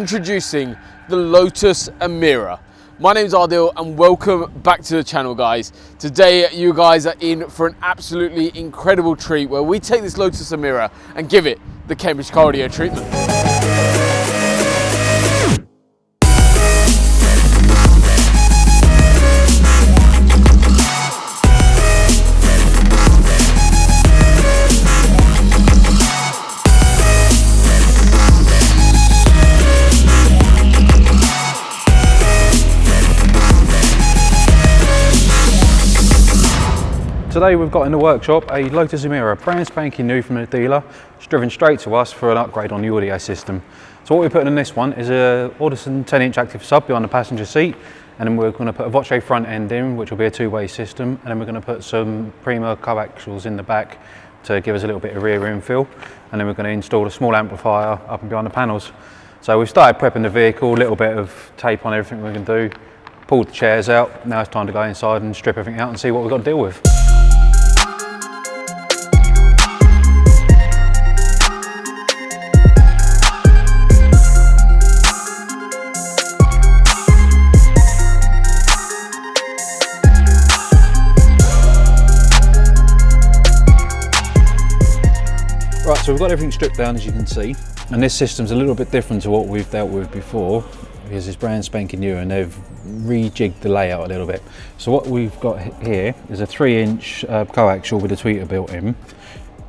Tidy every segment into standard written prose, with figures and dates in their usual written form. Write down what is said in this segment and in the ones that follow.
introducing the Lotus Emira. My name's Ardil and welcome back to the channel, guys. Today you guys are in for an absolutely incredible treat where we take this Lotus Emira and give it the Cambridge cardio treatment. Today we've got in the workshop a Lotus Emira, brand spanking new from the dealer. It's driven straight to us for an upgrade on the audio system. So what we're putting in this one is a Audison 10-inch active sub behind the passenger seat, and then we're going to put a Voce front end in, which will be a two-way system, and then we're going to put some Prima coaxials in the back to give us a little bit of rear infill, and then we're going to install a small amplifier up and behind the panels. So we've started prepping the vehicle, a little bit of tape on everything we can do, pulled the chairs out. Now it's time to go inside and strip everything out and see what we've got to deal with. Right, so we've got everything stripped down, as you can see, and this system's a little bit different to what we've dealt with before because it's brand spanking new and they've rejigged the layout a little bit. So what we've got here is a 3-inch coaxial with a tweeter built in.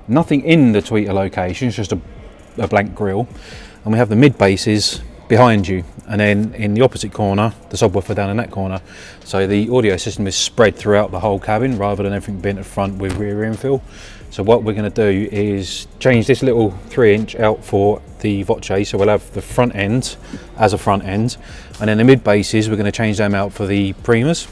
Nothing in the tweeter location, it's just a blank grille, and we have the mid bases behind you, and then in the opposite corner the subwoofer down in that corner. So the audio system is spread throughout the whole cabin rather than everything being at the front with rear infill. So what we're going to do is change this little 3-inch out for the Voce, so we'll have the front end as a front end, and then the mid bases we're going to change them out for the Primas,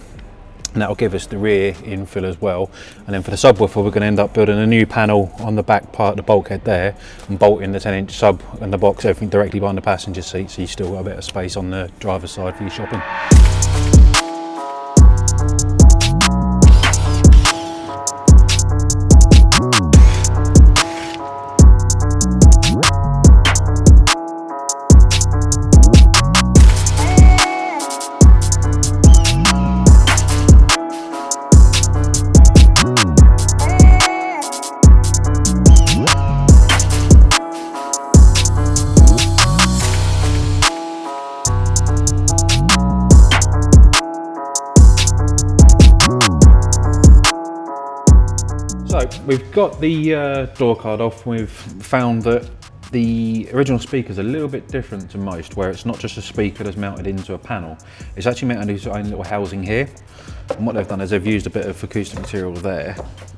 and that will give us the rear infill as well. And then for the subwoofer we're going to end up building a new panel on the back part of the bulkhead there and bolting the 10-inch sub and the box, everything directly behind the passenger seat, so you still got a bit of space on the driver's side for your shopping. So we've got the door card off. We've found that the original speaker is a little bit different to most, where it's not just a speaker that's mounted into a panel. It's actually mounted into its own little housing here. And what they've done is they've used a bit of acoustic material there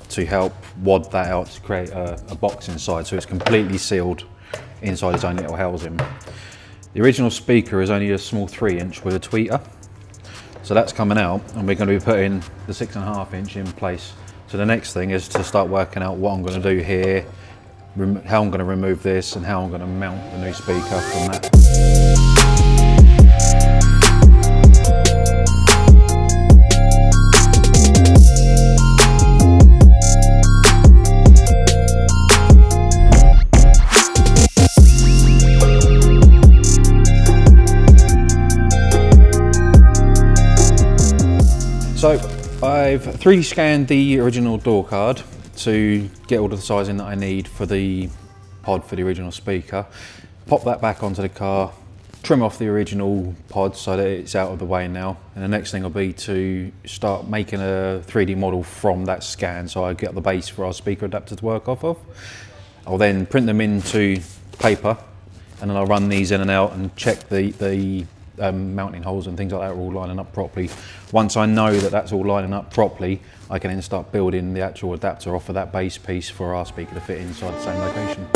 to help wad that out to create a box inside, so it's completely sealed inside its own little housing. The original speaker is only a small 3-inch with a tweeter. So that's coming out, and we're going to be putting the 6.5-inch in place. So the next thing is to start working out what I'm going to do here, how I'm going to remove this, and how I'm going to mount the new speaker from that. So I've 3D scanned the original door card to get all of the sizing that I need for the pod for the original speaker. Pop that back onto the car, trim off the original pod so that it's out of the way now. And the next thing will be to start making a 3D model from that scan so I get the base for our speaker adapter to work off of. I'll then print them into paper, and then I'll run these in and out and check the mounting holes and things like that are all lining up properly. Once I know that that's all lining up properly, I can then start building the actual adapter off of that base piece for our speaker to fit inside the same location.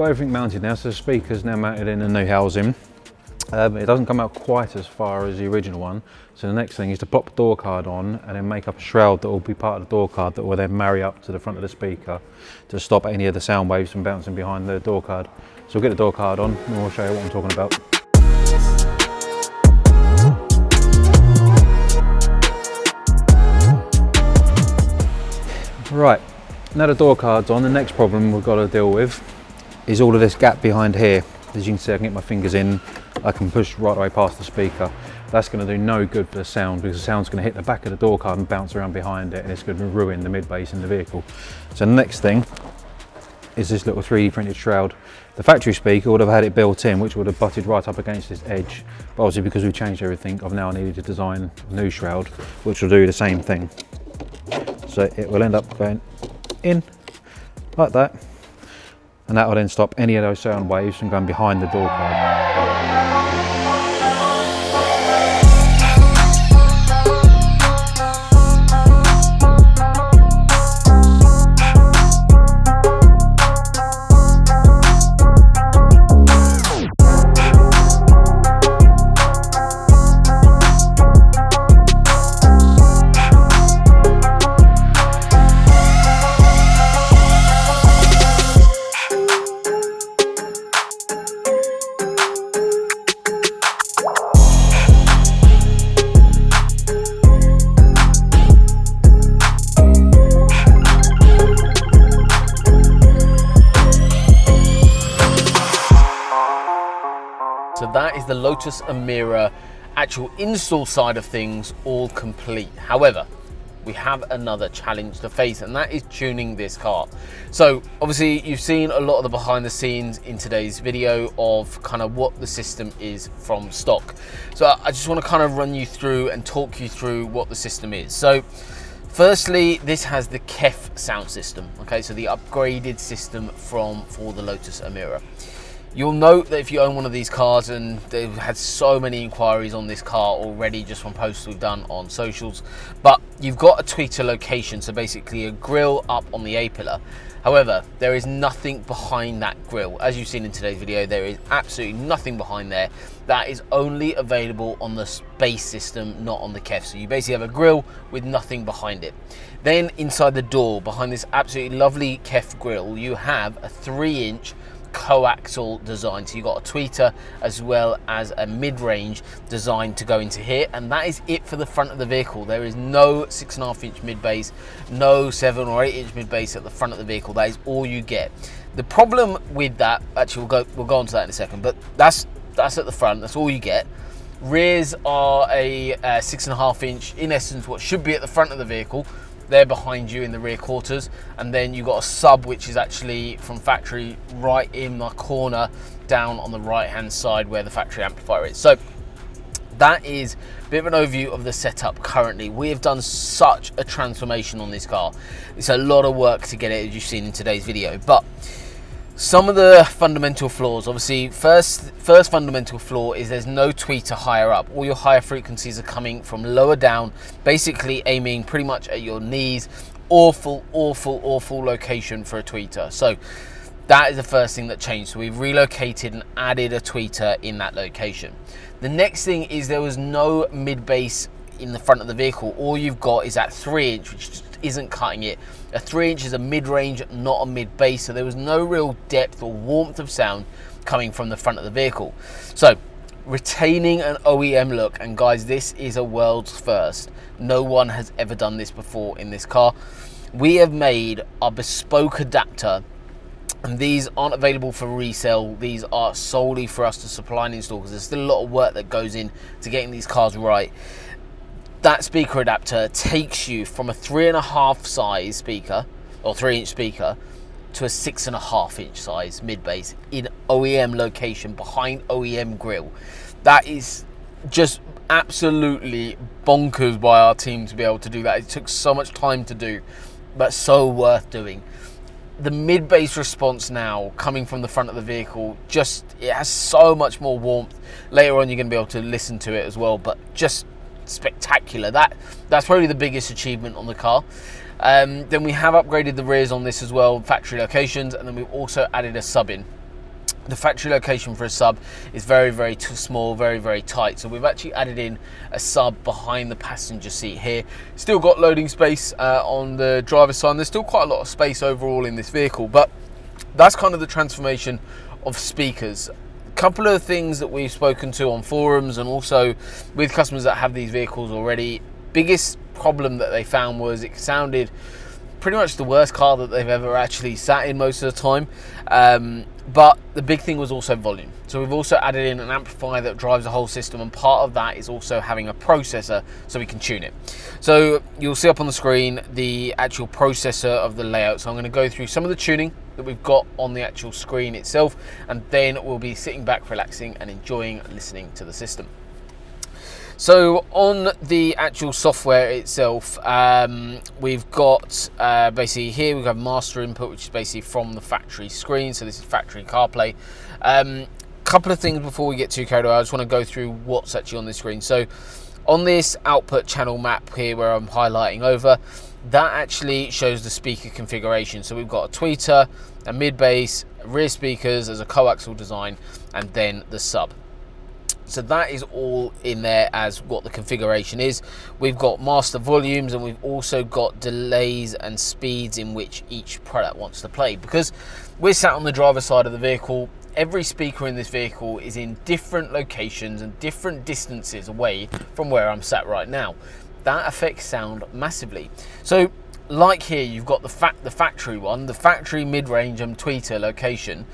got everything mounted now, so the speaker's now mounted in a new housing. It doesn't come out quite as far as the original one, so the next thing is to pop the door card on and then make up a shroud that will be part of the door card that will then marry up to the front of the speaker to stop any of the sound waves from bouncing behind the door card. So we'll get the door card on and we'll show you what I'm talking about. Right, now the door card's on, the next problem we've got to deal with is all of this gap behind here. As you can see, I can get my fingers in, I can push right away past the speaker. That's going to do no good for the sound, because the sound's going to hit the back of the door card and bounce around behind it, and it's going to ruin the mid bass in the vehicle. So the next thing is this little 3D printed shroud. The factory speaker would have had it built in, which would have butted right up against this edge. But obviously, because we've changed everything, I've now needed to design a new shroud, which will do the same thing. So it will end up going in like that, and that will then stop any of those sound waves from going behind the door card. So that is the Lotus Emira actual install side of things all complete. However, we have another challenge to face, and that is tuning this car. So obviously you've seen a lot of the behind the scenes in today's video of kind of what the system is from stock. So I just want to kind of run you through and talk you through what the system is. So firstly, this has the KEF sound system, okay, so the upgraded system for the Lotus Emira. You'll note that if you own one of these cars, and they've had so many inquiries on this car already just from posts we've done on socials, but you've got a tweeter location, so basically a grille up on the A-pillar. However, there is nothing behind that grille. As you've seen in today's video, there is absolutely nothing behind there. That is only available on the base system, not on the KEF. So you basically have a grille with nothing behind it. Then inside the door, behind this absolutely lovely KEF grille, you have a 3-inch coaxial design. So you've got a tweeter as well as a mid-range design to go into here, and that is it for the front of the vehicle. There is no 6.5-inch mid bass, no 7 or 8-inch mid bass at the front of the vehicle. That is all you get. The problem with that, actually we'll go on to that in a second, but that's at the front, that's all you get. Rears are a 6.5-inch, in essence what should be at the front of the vehicle. They're behind you in the rear quarters, and then you've got a sub which is actually from factory right in the corner down on the right hand side where the factory amplifier is. So that is a bit of an overview of the setup currently. We have done such a transformation on this car. It's a lot of work to get it, as you've seen in today's video, but some of the fundamental flaws, obviously, first fundamental flaw is there's no tweeter higher up. All your higher frequencies are coming from lower down, basically aiming pretty much at your knees. Awful, awful, awful location for a tweeter. So that is the first thing that changed. So we've relocated and added a tweeter in that location. The next thing is there was no mid bass in the front of the vehicle. All you've got is that 3-inch, which just isn't cutting it. A 3-inch is a mid-range, not a mid-bass, so there was no real depth or warmth of sound coming from the front of the vehicle. So retaining an OEM look, and guys, this is a world's first. No one has ever done this before in this car. We have made a bespoke adapter, and these aren't available for resale. These are solely for us to supply and install, because there's still a lot of work that goes in to getting these cars right. That speaker adapter takes you from a 3.5 size speaker, or 3-inch speaker, to a 6.5-inch size mid-bass in OEM location behind OEM grille. That is just absolutely bonkers by our team to be able to do that. It took so much time to do, but so worth doing. The mid-bass response now coming from the front of the vehicle, it has so much more warmth. Later on you're going to be able to listen to it as well, but just spectacular. That's probably the biggest achievement on the car. Then we have upgraded the rears on this as well, factory locations, and then we've also added a sub in. The factory location for a sub is very, very small, very, very tight. So we've actually added in a sub behind the passenger seat here. Still got loading space on the driver's side. There's still quite a lot of space overall in this vehicle, but that's kind of the transformation of speakers. A couple of things that we've spoken to on forums and also with customers that have these vehicles already. Biggest problem that they found was it sounded pretty much the worst car that they've ever actually sat in most of the time. But the big thing was also volume. So we've also added in an amplifier that drives the whole system, and part of that is also having a processor so we can tune it. So you'll see up on the screen the actual processor of the layout. So I'm going to go through some of the tuning that we've got on the actual screen itself, and then we'll be sitting back, relaxing and enjoying listening to the system. So on the actual software itself, we've got basically here we have master input, which is basically from the factory screen. So this is factory CarPlay. Couple of things before we get too carried away. I just want to go through what's actually on the screen. So on this output channel map here where I'm highlighting over, that actually shows the speaker configuration. So we've got a tweeter, a mid bass, rear speakers as a coaxial design, and then the sub. So that is all in there as what the configuration is. We've got master volumes, and we've also got delays and speeds in which each product wants to play. Because we're sat on the driver's side of the vehicle, every speaker in this vehicle is in different locations and different distances away from where I'm sat right now. That affects sound massively. So like here, you've got the factory one, the factory mid-range and tweeter location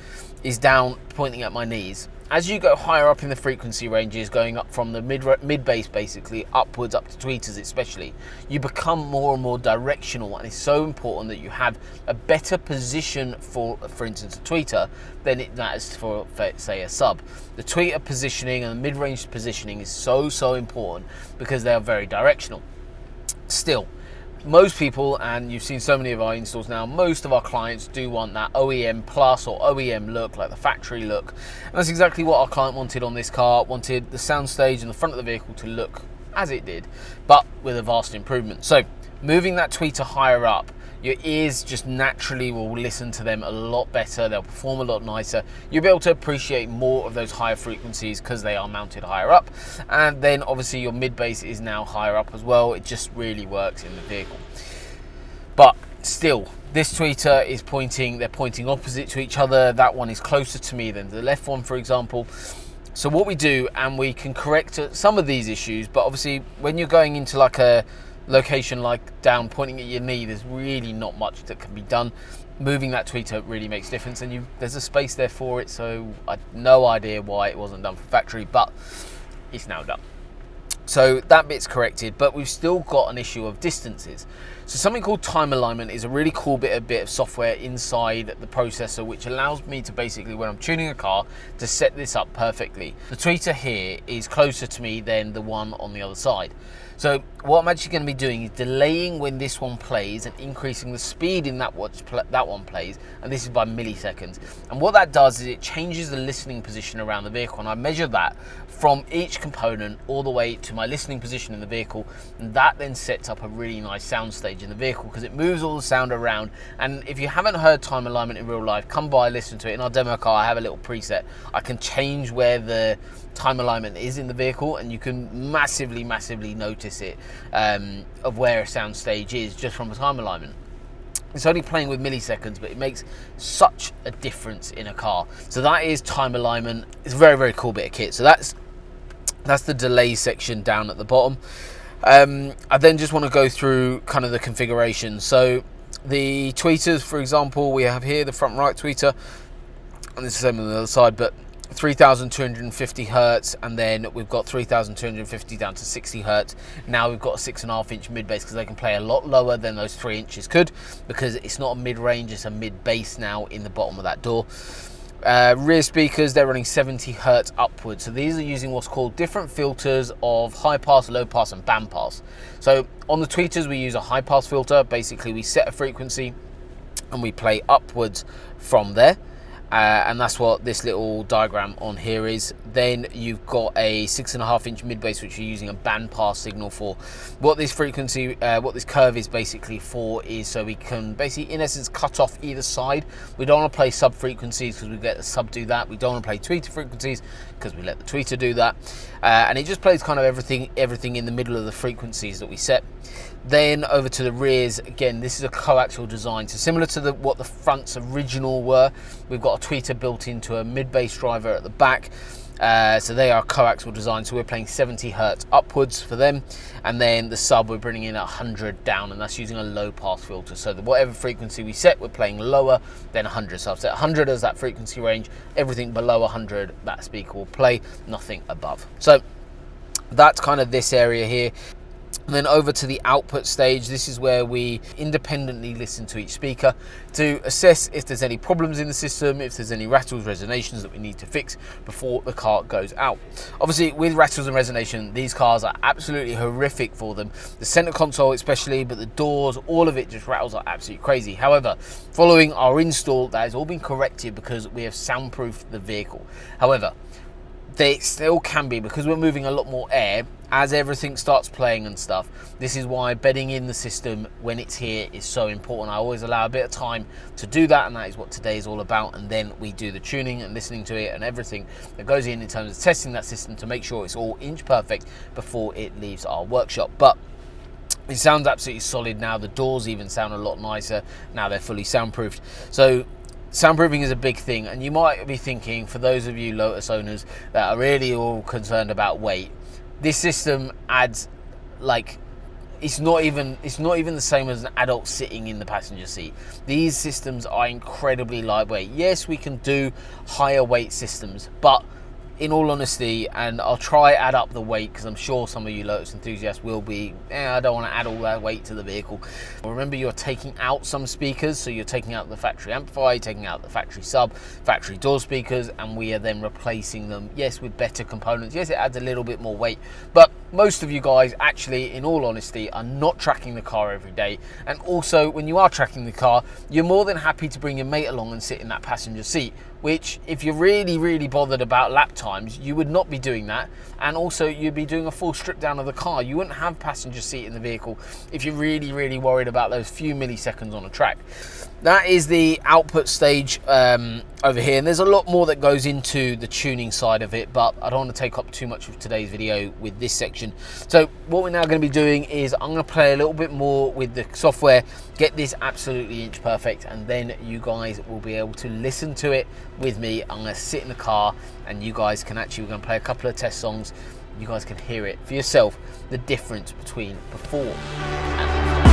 is down pointing at my knees. As you go higher up in the frequency ranges, going up from the mid bass basically upwards up to tweeters especially, you become more and more directional, and it's so important that you have a better position for instance, a tweeter than that is for say a sub. The tweeter positioning and the mid-range positioning is so important because they are very directional. Still, most people, and you've seen so many of our installs now, most of our clients do want that OEM plus or OEM look, like the factory look. And that's exactly what our client wanted on this car, wanted the soundstage and the front of the vehicle to look as it did, but with a vast improvement. So moving that tweeter higher up, your ears just naturally will listen to them a lot better, they'll perform a lot nicer, you'll be able to appreciate more of those higher frequencies because they are mounted higher up, and then obviously your mid bass is now higher up as well. It just really works in the vehicle. But still, this tweeter is they're pointing opposite to each other. That one is closer to me than the left one, for example. So what we do, and we can correct some of these issues, but obviously when you're going into like a location like down pointing at your knee, there's really not much that can be done. Moving that tweeter really makes a difference, and there's a space there for it, so I have no idea why it wasn't done for factory, but it's now done. So that bit's corrected, but we've still got an issue of distances. So something called time alignment is a really cool bit of software inside the processor, which allows me to basically, when I'm tuning a car, to set this up perfectly. The tweeter here is closer to me than the one on the other side. So what I'm actually going to be doing is delaying when this one plays and increasing the speed in that one plays, and this is by milliseconds. And what that does is it changes the listening position around the vehicle, and I measure that from each component all the way to my listening position in the vehicle, and that then sets up a really nice sound stage in the vehicle because it moves all the sound around. And if you haven't heard time alignment in real life, come by, listen to it. In our demo car, I have a little preset. I can change where the time alignment is in the vehicle, and you can massively notice it of where a sound stage is just from a time alignment. It's only playing with milliseconds, but it makes such a difference in a car. So that is time alignment. It's a very cool bit of kit. So that's the delay section down at the bottom. I then just want to go through kind of the configuration. So the tweeters, for example, we have here the front right tweeter, and it's the same on the other side, but 3,250 hertz, and then we've got 3,250 down to 60 hertz. Now we've got a 6.5 inch mid bass because they can play a lot lower than those 3 inches could, because it's not a mid range, it's a mid bass now in the bottom of that door. Rear speakers, they're running 70 hertz upwards. So these are using what's called different filters of high pass, low pass and band pass. So on the tweeters, we use a high pass filter. Basically we set a frequency and we play upwards from there. and that's what this little diagram on here is. Then you've got a 6.5-inch mid bass, which you're using a bandpass signal for. What this frequency, what this curve is basically for, is so we can basically, in essence, cut off either side. We don't want to play sub frequencies because we let the sub do that. We don't want to play tweeter frequencies because we let the tweeter do that. And it just plays kind of everything in the middle of the frequencies that we set. Then over to the rears, again, this is a coaxial design, so similar to what the fronts original were. We've got a tweeter built into a mid bass driver at the back, so they are coaxial design, so we're playing 70 hertz upwards for them, and then the sub we're bringing in 100 down, and that's using a low pass filter, so that whatever frequency we set, we're playing lower than 100. So I've set 100 as that frequency range. Everything below 100 that speaker will play, nothing above. So that's kind of this area here. And then over to the output stage, this is where we independently listen to each speaker to assess if there's any problems in the system, if there's any rattles, resonations that we need to fix before the car goes out. Obviously, with rattles and resonation, these cars are absolutely horrific for them. The center console especially, but the doors, all of it just rattles like absolutely crazy. However, following our install, that has all been corrected because we have soundproofed the vehicle. However, they still can be, because we're moving a lot more air as everything starts playing and stuff. This is why bedding in the system when it's here is so important. I always allow a bit of time to do that, and that is what today is all about. And then we do the tuning and listening to it and everything that goes in terms of testing that system to make sure it's all inch perfect before it leaves our workshop. But it sounds absolutely solid now. The doors even sound a lot nicer now they're fully soundproofed. So soundproofing is a big thing, and you might be thinking, for those of you Lotus owners that are really all concerned about weight, this system adds, like, it's not even the same as an adult sitting in the passenger seat. These systems are incredibly lightweight. Yes, we can do higher weight systems, but in all honesty, and I'll try add up the weight because I'm sure some of you Lotus enthusiasts will be, I don't want to add all that weight to the vehicle. Remember, you're taking out some speakers, so you're taking out the factory amplifier, taking out the factory sub, factory door speakers, and we are then replacing them, yes, with better components. Yes, it adds a little bit more weight, but most of you guys actually, in all honesty, are not tracking the car every day. And also, when you are tracking the car, you're more than happy to bring your mate along and sit in that passenger seat, which, if you're really bothered about lap times, you would not be doing that. And also, you'd be doing a full strip down of the car. You wouldn't have passenger seat in the vehicle if you're really worried about those few milliseconds on a track. That is the output stage over here, and there's a lot more that goes into the tuning side of it, but I don't want to take up too much of today's video with this section. So what we're now going to be doing is I'm going to play a little bit more with the software, get this absolutely inch perfect, and then you guys will be able to listen to it with me. I'm going to sit in the car, and you guys can actually, we're going to play a couple of test songs. You guys can hear it for yourself, the difference between before and after.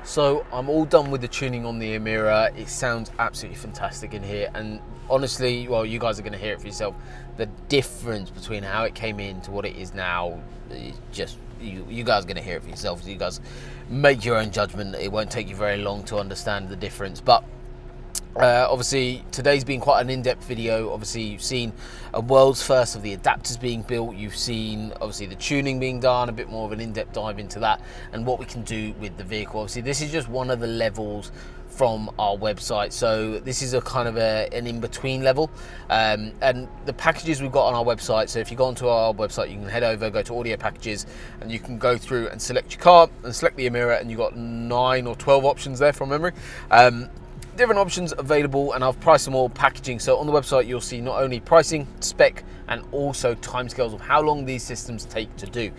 So I'm all done with the tuning on the Emira. It sounds absolutely fantastic in here, and honestly, well, you guys are going to hear it for yourself. The difference between how it came in to what it is now, just you guys are going to hear it for yourself. So you guys make your own judgment. It won't take you very long to understand the difference, but obviously today's been quite an in-depth video. Obviously you've seen a world's first of the adapters being built, you've seen obviously the tuning being done, a bit more of an in-depth dive into that and what we can do with the vehicle. Obviously this is just one of the levels from our website, so this is a kind of an in-between level, and the packages we've got on our website, so if you go onto our website you can head over, go to audio packages, and you can go through and select your car and select the Emira, and you've got 9 or 12 options there from memory. Different options available, and I've priced them all, packaging. So on the website you'll see not only pricing, spec, and also timescales of how long these systems take to do.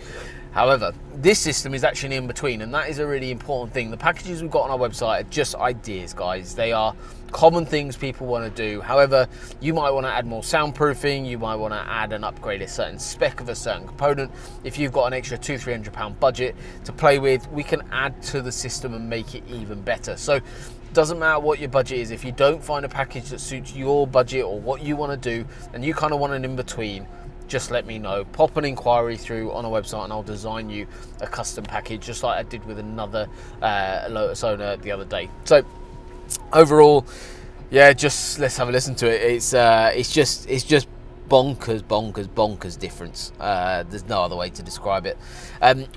However, this system is actually in between, and that is a really important thing. The packages we've got on our website are just ideas, guys. They are common things people want to do. However, you might want to add more soundproofing, you might want to add and upgrade a certain spec of a certain component. If you've got an extra £200-300 budget to play with, we can add to the system and make it even better. So doesn't matter what your budget is. If you don't find a package that suits your budget or what you want to do, and you kind of want an in-between, just let me know. Pop an inquiry through on our website and I'll design you a custom package, just like I did with another Lotus owner the other day. So overall, yeah, just let's have a listen to it. It's just bonkers difference. There's no other way to describe it.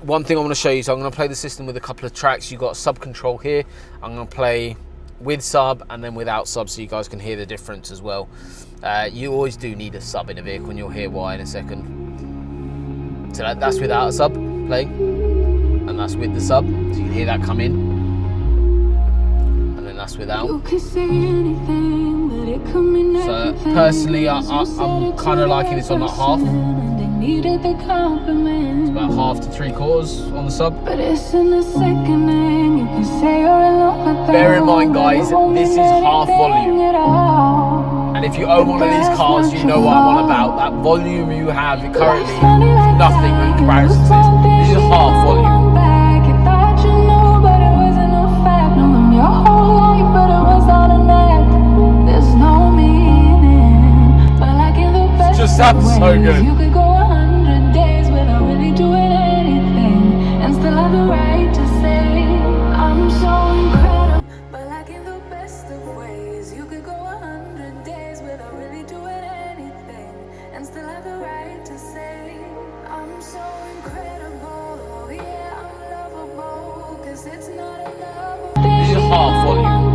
One thing I want to show you, so I'm going to play the system with a couple of tracks. You've got sub control here. I'm going to play with sub and then without sub, so you guys can hear the difference as well. You always do need a sub in a vehicle, and you'll hear why in a second. So that's without a sub playing, and that's with the sub, so you can hear that come in, and then that's without. So personally, I'm kind of liking this on that half. It's about half to 3/4 on the sub. Bear in mind, guys, this is half volume. And if you own one of these cars, you know what I'm on about. That volume you have currently is nothing in comparison to this. This is half volume. Just sounds so good. You could go 100 days without really doing anything and still have the right to say I'm so incredible. But like in the best of ways, you could go 100 days without really doing anything and still have the right to say I'm so incredible. Oh yeah, I'm lovable, 'cause it's not enough. This is half volume.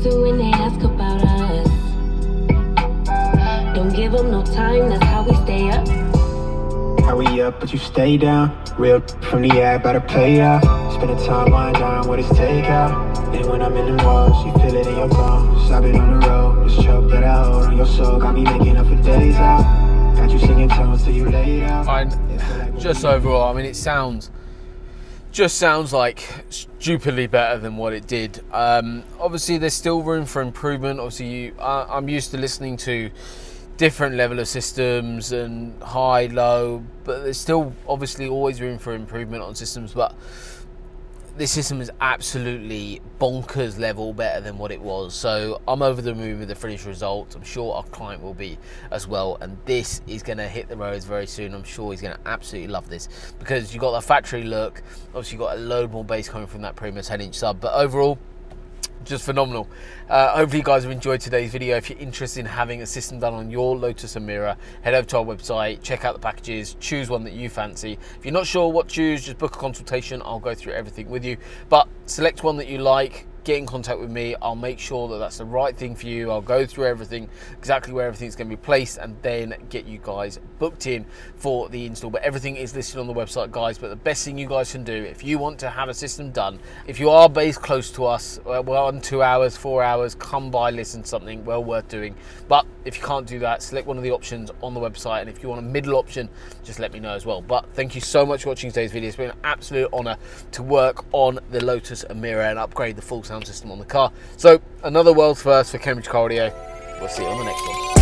When they ask about us, don't give them no time, that's how we stay up. How we up, but you stay down. Real from the app, better play out. Spending time wind down, what is takeout? And when I'm in the walls, you feel it in your bones. I've been on the road, this choke that I hold on your soul got me making up for days out. Got you singing tones till you lay out. Fine. Just overall, I mean, it sounds like stupidly better than what it did. Obviously there's still room for improvement. Obviously I'm used to listening to different level of systems and high, low, but there's still obviously always room for improvement on systems. But this system is absolutely bonkers level better than what it was. So I'm over the moon with the finished result. I'm sure our client will be as well. And this is going to hit the roads very soon. I'm sure he's going to absolutely love this because you've got the factory look. Obviously, you've got a load more bass coming from that premium 10-inch sub. But overall, just phenomenal. Hopefully you guys have enjoyed today's video. If you're interested in having a system done on your Lotus Emira, head over to our website, check out the packages, choose one that you fancy. If you're not sure what to choose, just book a consultation. I'll go through everything with you, but select one that you like, get in contact with me. I'll make sure that that's the right thing for you. I'll go through everything, exactly where everything's going to be placed, and then get you guys booked in for the install. But everything is listed on the website, guys. But the best thing you guys can do, if you want to have a system done, if you are based close to us, well, on 2 hours, 4 hours, come by, listen to something well worth doing. But if you can't do that, select one of the options on the website, and if you want a middle option, just let me know as well. But thank you so much for watching today's video. It's been an absolute honor to work on the Lotus Emira and upgrade the full sound system on the car. So another world's first for Cambridge Car Audio. We'll see you on the next one.